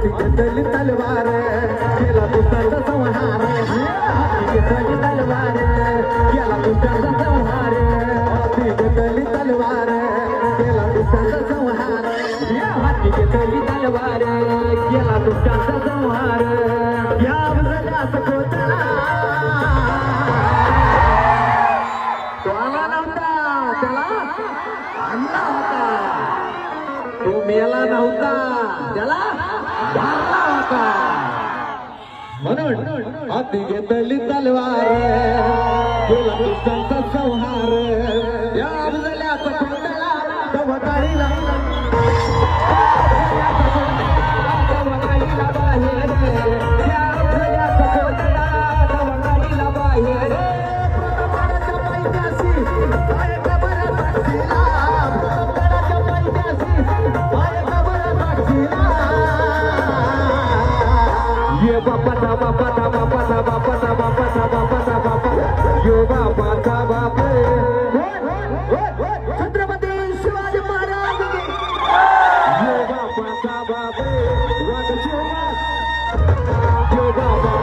हाती घेतली तलवार केला दुसऱ्याचा संहार हाती घेतली तलवार केला दुसऱ्याचा संहार हाती घेतली तलवार केला दुसऱ्याचा संहार हाती घेतली तलवार केला दुसऱ्याचा संहार या अफजलाचा कोतळा तो आला नव्हता त्याला आणला होता तो मेला नव्हता त्याला मारला होता म्हणून हाती घेतली तलवार केला दुसऱ्याचा संहार या अफजलाचा कोतळा तेव्हा काळीला बाहेर या अफजलाचा कोतळा तेव्हा काळीला बाहेर प्रतापगडाच्या पायथ्याशी आहे कबरा साक्षीला प्रतापगडाच्या पायथ्याशी आहे कबरा साक्षीला ये बापाचा बापाचा बापाचा बापाचा बापाचा बापाचा बापा यो बापाचा बाप छत्रपती शिवाजी महाराज यो बापाचा बाप यो बापा